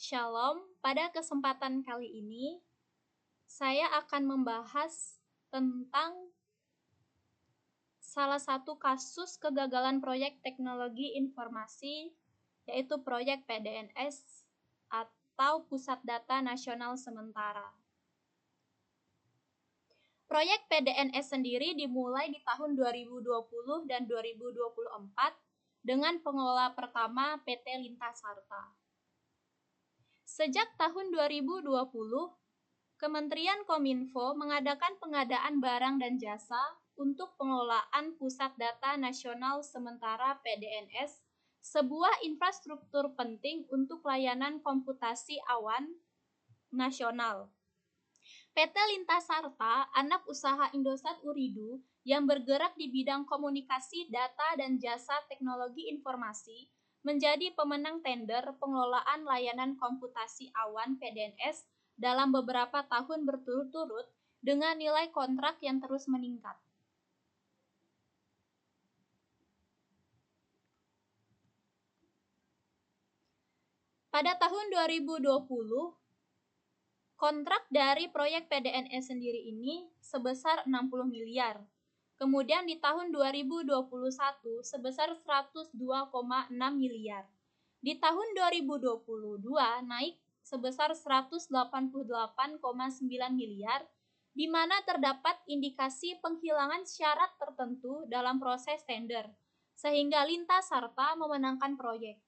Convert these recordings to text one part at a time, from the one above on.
Shalom, pada kesempatan kali ini saya akan membahas tentang salah satu kasus kegagalan proyek teknologi informasi, yaitu proyek PDNS atau Pusat Data Nasional Sementara. Proyek PDNS sendiri dimulai di tahun 2020 dan 2024 dengan pengelola pertama PT Lintasarta. Sejak tahun 2020, Kementerian Kominfo mengadakan pengadaan barang dan jasa untuk pengelolaan Pusat Data Nasional Sementara PDNS, sebuah infrastruktur penting untuk layanan komputasi awan nasional. PT Lintasarta, anak usaha Indosat Ooredoo yang bergerak di bidang komunikasi, data, dan jasa teknologi informasi, menjadi pemenang tender pengelolaan layanan komputasi awan PDNS dalam beberapa tahun berturut-turut dengan nilai kontrak yang terus meningkat. Pada tahun 2020, kontrak dari proyek PDNS sendiri ini sebesar 60 miliar. Kemudian di tahun 2021 sebesar 102,6 miliar. Di tahun 2022 naik sebesar 188,9 miliar, di mana terdapat indikasi penghilangan syarat tertentu dalam proses tender, sehingga Lintasarta memenangkan proyek.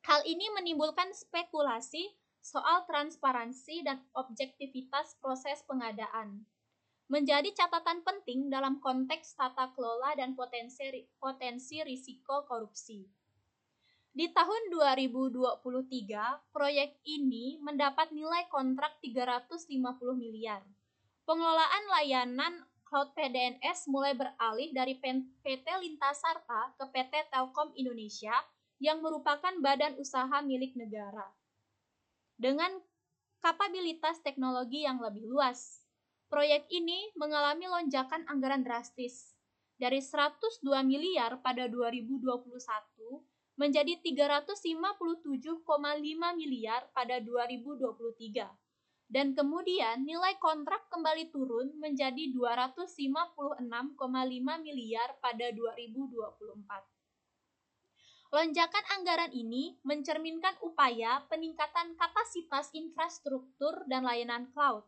Hal ini menimbulkan spekulasi soal transparansi dan objektivitas proses pengadaan. Menjadi catatan penting dalam konteks tata kelola dan potensi risiko korupsi. Di tahun 2023, proyek ini mendapat nilai kontrak 350 miliar. Pengelolaan layanan Cloud PDNS mulai beralih dari PT Lintasarta ke PT Telkom Indonesia yang merupakan badan usaha milik negara. Dengan kapabilitas teknologi yang lebih luas, proyek ini mengalami lonjakan anggaran drastis dari 102 miliar pada 2021 menjadi 357,5 miliar pada 2023. Dan kemudian nilai kontrak kembali turun menjadi 256,5 miliar pada 2024. Lonjakan anggaran ini mencerminkan upaya peningkatan kapasitas infrastruktur dan layanan cloud,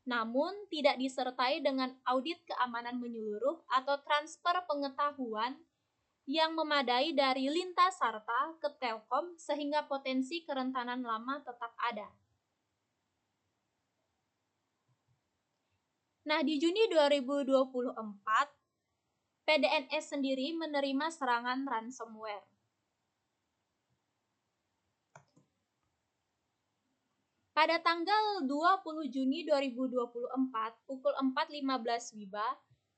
namun tidak disertai dengan audit keamanan menyeluruh atau transfer pengetahuan yang memadai dari Lintasarta ke Telkom sehingga potensi kerentanan lama tetap ada. Nah, di Juni 2024, PDNS sendiri menerima serangan ransomware. Pada tanggal 20 Juni 2024, pukul 4.15 WIBA,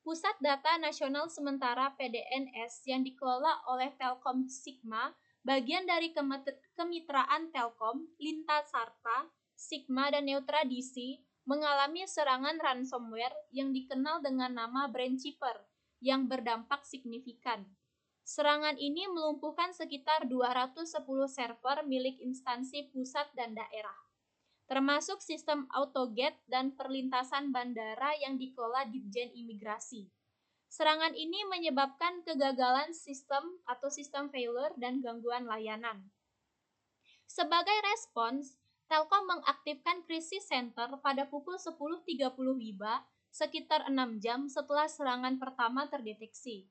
Pusat Data Nasional Sementara PDNS yang dikelola oleh Telkom Sigma, bagian dari kemitraan Telkom, Lintasarta, Sigma, dan Neutradc, mengalami serangan ransomware yang dikenal dengan nama Brainchipper yang berdampak signifikan. Serangan ini melumpuhkan sekitar 210 server milik instansi pusat dan daerah, termasuk sistem autogate dan perlintasan bandara yang dikelola Ditjen Imigrasi. Serangan ini menyebabkan kegagalan sistem atau sistem failure dan gangguan layanan. Sebagai respons, Telkom mengaktifkan Crisis Center pada pukul 10.30 WIBA, sekitar 6 jam setelah serangan pertama terdeteksi.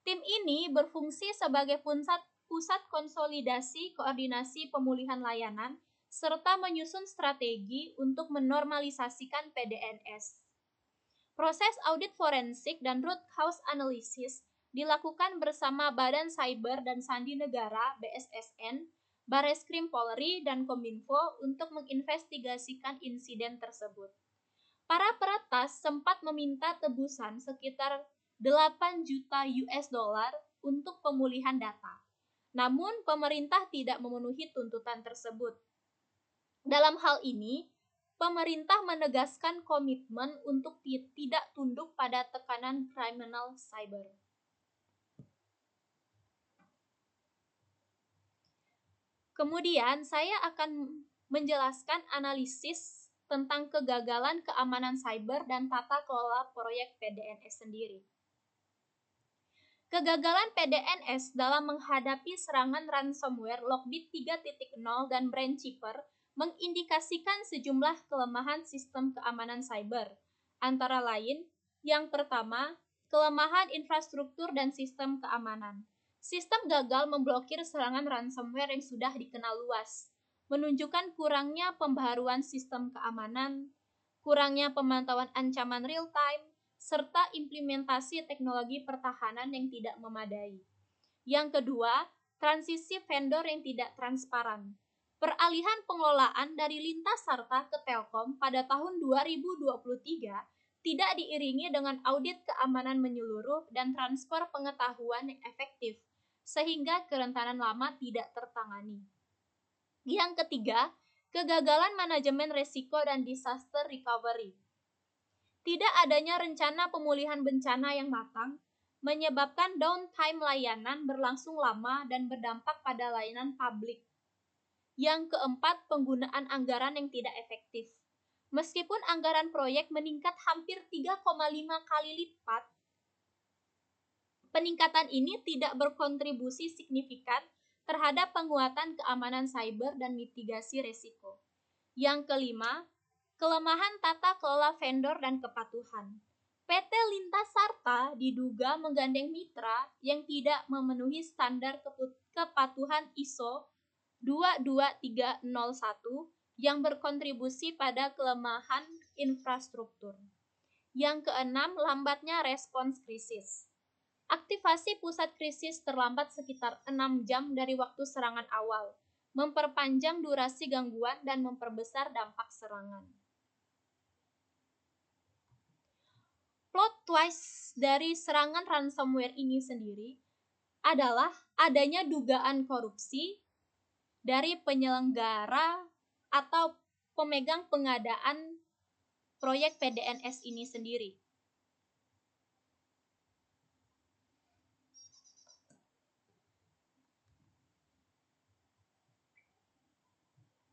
Tim ini berfungsi sebagai pusat konsolidasi koordinasi pemulihan layanan serta menyusun strategi untuk menormalisasikan PDNS. Proses audit forensik dan root cause analysis dilakukan bersama Badan Cyber dan Sandi Negara (BSSN), Bareskrim Polri, dan Kominfo untuk menginvestigasikan insiden tersebut. Para peretas sempat meminta tebusan sekitar 8 juta US dollar untuk pemulihan data. Namun, pemerintah tidak memenuhi tuntutan tersebut. Dalam hal ini, pemerintah menegaskan komitmen untuk tidak tunduk pada tekanan kriminal cyber. Kemudian saya akan menjelaskan analisis tentang kegagalan keamanan cyber dan tata kelola proyek PDNS sendiri. Kegagalan PDNS dalam menghadapi serangan ransomware Lockbit 3.0 dan Brandkeeper mengindikasikan sejumlah kelemahan sistem keamanan cyber. Antara lain, yang pertama, kelemahan infrastruktur dan sistem keamanan. Sistem gagal memblokir serangan ransomware yang sudah dikenal luas, menunjukkan kurangnya pembaharuan sistem keamanan, kurangnya pemantauan ancaman real-time, serta implementasi teknologi pertahanan yang tidak memadai. Yang kedua, transisi vendor yang tidak transparan. Peralihan pengelolaan dari Lintasarta ke Telkom pada tahun 2023 tidak diiringi dengan audit keamanan menyeluruh dan transfer pengetahuan yang efektif, sehingga kerentanan lama tidak tertangani. Yang ketiga, kegagalan manajemen risiko dan disaster recovery. Tidak adanya rencana pemulihan bencana yang matang menyebabkan downtime layanan berlangsung lama dan berdampak pada layanan publik. Yang keempat, penggunaan anggaran yang tidak efektif. Meskipun anggaran proyek meningkat hampir 3,5 kali lipat, peningkatan ini tidak berkontribusi signifikan terhadap penguatan keamanan cyber dan mitigasi risiko. Yang kelima, kelemahan tata kelola vendor dan kepatuhan. PT Lintasarta diduga menggandeng mitra yang tidak memenuhi standar kepatuhan ISO 22301 yang berkontribusi pada kelemahan infrastruktur. Yang keenam, lambatnya respons krisis. Aktivasi pusat krisis terlambat sekitar 6 jam dari waktu serangan awal, memperpanjang durasi gangguan dan memperbesar dampak serangan. Plot twist dari serangan ransomware ini sendiri adalah adanya dugaan korupsi dari penyelenggara atau pemegang pengadaan proyek PDNS ini sendiri.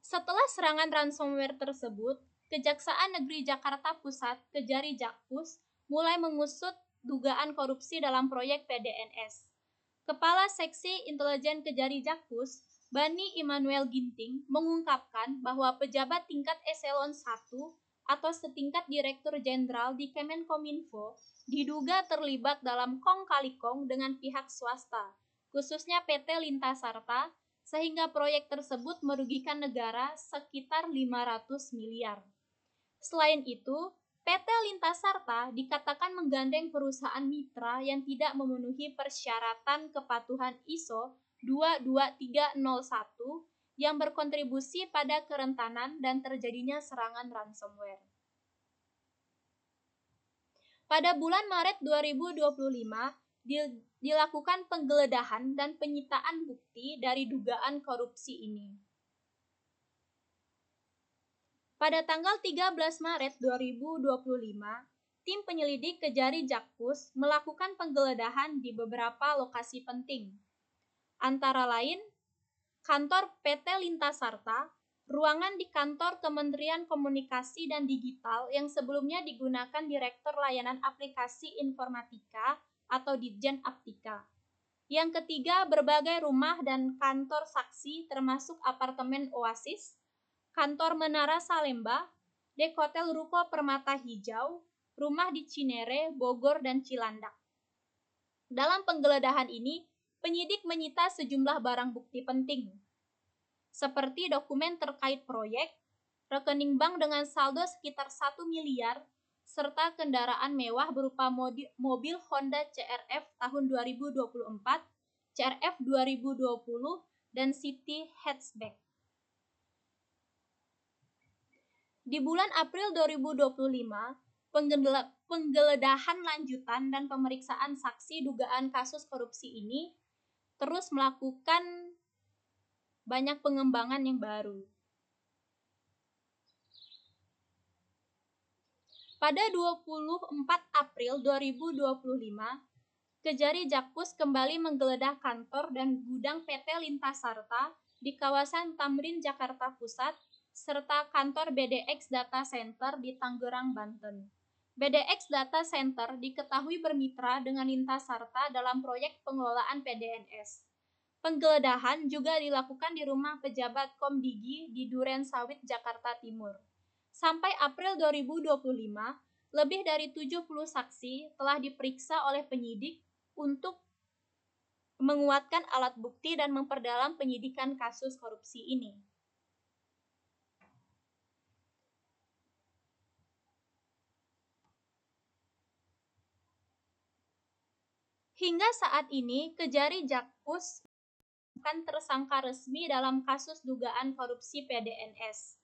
Setelah serangan ransomware tersebut, Kejaksaan Negeri Jakarta Pusat Kejari Jakpus mulai mengusut dugaan korupsi dalam proyek PDNS. Kepala Seksi Intelijen Kejari Jakpus, Bani Immanuel Ginting, mengungkapkan bahwa pejabat tingkat eselon 1 atau setingkat Direktur Jenderal di Kemenkominfo diduga terlibat dalam kong kali kong dengan pihak swasta, khususnya PT Lintasarta, sehingga proyek tersebut merugikan negara sekitar 500 miliar. Selain itu, PT Lintasarta dikatakan menggandeng perusahaan mitra yang tidak memenuhi persyaratan kepatuhan ISO 22301 yang berkontribusi pada kerentanan dan terjadinya serangan ransomware. Pada bulan Maret 2025, dilakukan penggeledahan dan penyitaan bukti dari dugaan korupsi ini. Pada tanggal 13 Maret 2025, tim penyelidik Kejari Jakpus melakukan penggeledahan di beberapa lokasi penting. Antara lain, kantor PT Lintasarta, ruangan di kantor Kementerian Komunikasi dan Digital yang sebelumnya digunakan Direktur Layanan Aplikasi Informatika atau Ditjen Aptika. Yang ketiga, berbagai rumah dan kantor saksi termasuk apartemen Oasis, kantor Menara Salemba, Dek Hotel Ruko Permata Hijau, rumah di Cinere, Bogor, dan Cilandak. Dalam penggeledahan ini, penyidik menyita sejumlah barang bukti penting, seperti dokumen terkait proyek, rekening bank dengan saldo sekitar 1 miliar, serta kendaraan mewah berupa mobil Honda CRF tahun 2024, CRF 2020, dan City Hatchback. Di bulan April 2025, penggeledahan lanjutan dan pemeriksaan saksi dugaan kasus korupsi ini terus melakukan banyak pengembangan yang baru. Pada 24 April 2025, Kejari Jakpus kembali menggeledah kantor dan gudang PT Lintasarta di kawasan Tamrin, Jakarta Pusat, serta kantor BDX Data Center di Tangerang, Banten. BDX Data Center diketahui bermitra dengan Lintasarta dalam proyek pengelolaan PDNS. Penggeledahan juga dilakukan di rumah pejabat Komdigi di Duren Sawit, Jakarta Timur. Sampai April 2025, lebih dari 70 saksi telah diperiksa oleh penyidik untuk menguatkan alat bukti dan memperdalam penyidikan kasus korupsi ini. Hingga saat ini, Kejari Jakpus bukan tersangka resmi dalam kasus dugaan korupsi PDNS.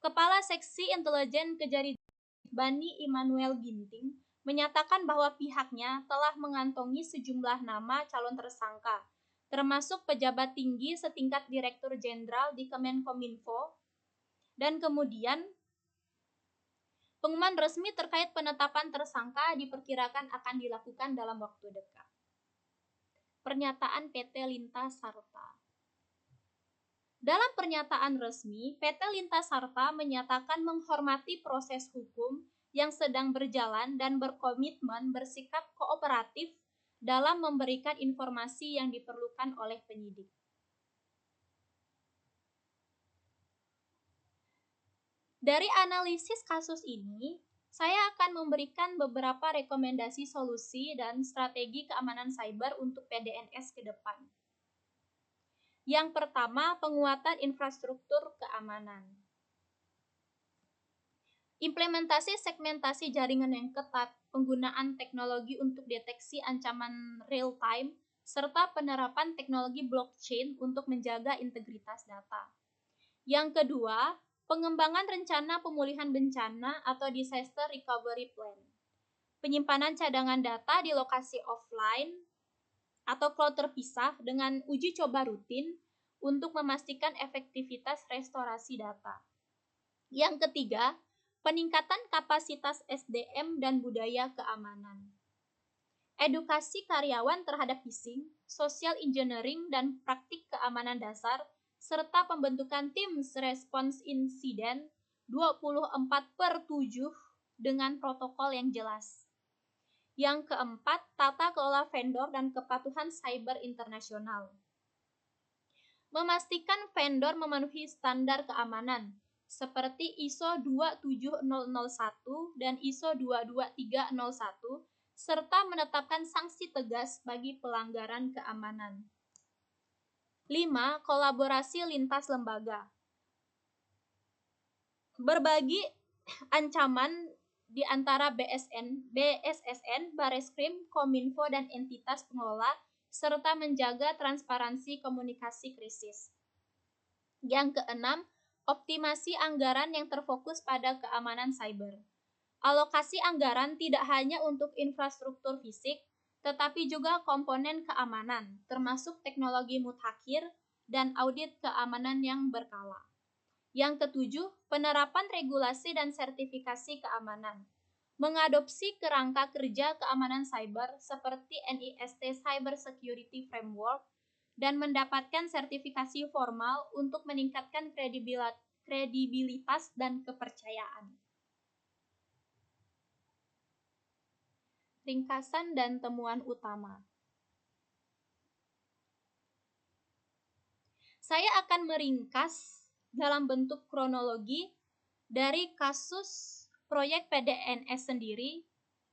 Kepala Seksi Intelijen Kejari Bani Immanuel Ginting menyatakan bahwa pihaknya telah mengantongi sejumlah nama calon tersangka, termasuk pejabat tinggi setingkat Direktur Jenderal di Kemenkominfo, dan kemudian pengumuman resmi terkait penetapan tersangka diperkirakan akan dilakukan dalam waktu dekat. Pernyataan PT Lintasarta. Dalam pernyataan resmi, PT Lintasarta menyatakan menghormati proses hukum yang sedang berjalan dan berkomitmen bersikap kooperatif dalam memberikan informasi yang diperlukan oleh penyidik. Dari analisis kasus ini, saya akan memberikan beberapa rekomendasi solusi dan strategi keamanan cyber untuk PDNS ke depan. Yang pertama, penguatan infrastruktur keamanan. Implementasi segmentasi jaringan yang ketat, penggunaan teknologi untuk deteksi ancaman real-time, serta penerapan teknologi blockchain untuk menjaga integritas data. Yang kedua, pengembangan rencana pemulihan bencana atau disaster recovery plan. Penyimpanan cadangan data di lokasi offline atau cloud terpisah dengan uji coba rutin untuk memastikan efektivitas restorasi data. Yang ketiga, peningkatan kapasitas SDM dan budaya keamanan. Edukasi karyawan terhadap phishing, social engineering, dan praktik keamanan dasar, serta pembentukan tim respons insiden 24/7 dengan protokol yang jelas. Yang keempat, tata kelola vendor dan kepatuhan cyber internasional. Memastikan vendor memenuhi standar keamanan seperti ISO 27001 dan ISO 22301 serta menetapkan sanksi tegas bagi pelanggaran keamanan. 5. Kolaborasi lintas lembaga. Berbagi ancaman di antara BSSN, Bareskrim, Kominfo, dan entitas pengelola, serta menjaga transparansi komunikasi krisis. Yang keenam, optimasi anggaran yang terfokus pada keamanan cyber. Alokasi anggaran tidak hanya untuk infrastruktur fisik, tetapi juga komponen keamanan, termasuk teknologi mutakhir dan audit keamanan yang berkala. Yang ketujuh, penerapan regulasi dan sertifikasi keamanan. Mengadopsi kerangka kerja keamanan cyber seperti NIST Cyber Security Framework dan mendapatkan sertifikasi formal untuk meningkatkan kredibilitas dan kepercayaan. Ringkasan dan temuan utama. Saya akan meringkas dalam bentuk kronologi dari kasus proyek PDNS sendiri,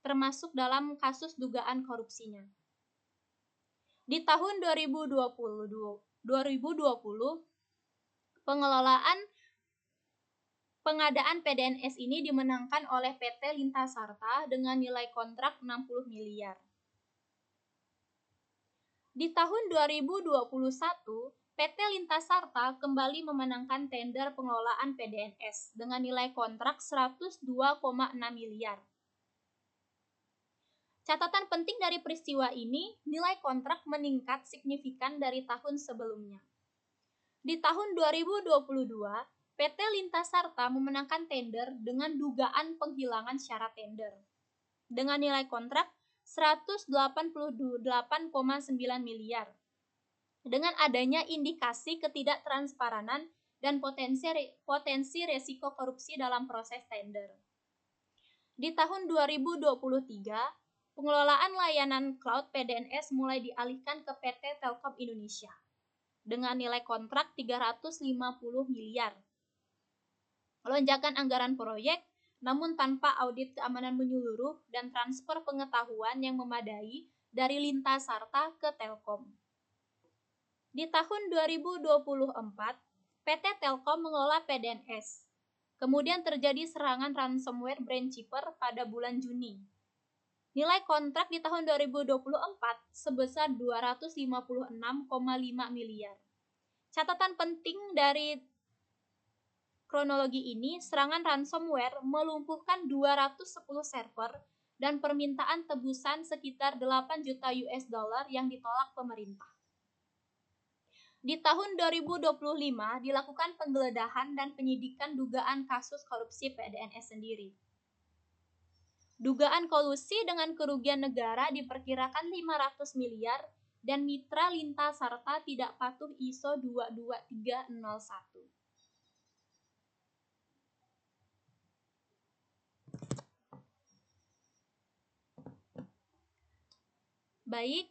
termasuk dalam kasus dugaan korupsinya. Di tahun 2020, pengadaan PDNS ini dimenangkan oleh PT Lintasarta dengan nilai kontrak 60 miliar. Di tahun 2021, PT Lintasarta kembali memenangkan tender pengelolaan PDNS dengan nilai kontrak 102,6 miliar. Catatan penting dari peristiwa ini, nilai kontrak meningkat signifikan dari tahun sebelumnya. Di tahun 2022, PT Lintasarta memenangkan tender dengan dugaan penghilangan syarat tender dengan nilai kontrak 188,9 miliar. dengan adanya indikasi ketidaktransparan dan potensi resiko korupsi dalam proses tender. Di tahun 2023, pengelolaan layanan cloud PDNS mulai dialihkan ke PT Telkom Indonesia dengan nilai kontrak 350 miliar. Lonjakan anggaran proyek namun tanpa audit keamanan menyeluruh dan transfer pengetahuan yang memadai dari Lintasarta ke Telkom. Di tahun 2024, PT Telkom mengelola PDNS. Kemudian terjadi serangan ransomware Brainchipper pada bulan Juni. Nilai kontrak di tahun 2024 sebesar 256,5 miliar. Catatan penting dari kronologi ini, serangan ransomware melumpuhkan 210 server dan permintaan tebusan sekitar 8 juta US dollar yang ditolak pemerintah. Di tahun 2025 dilakukan penggeledahan dan penyidikan dugaan kasus korupsi PDNS sendiri. Dugaan kolusi dengan kerugian negara diperkirakan 500 miliar dan mitra Lintasarta tidak patuh ISO 22301. Baik,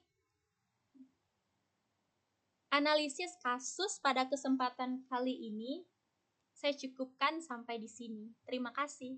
analisis kasus pada kesempatan kali ini saya cukupkan sampai di sini. Terima kasih.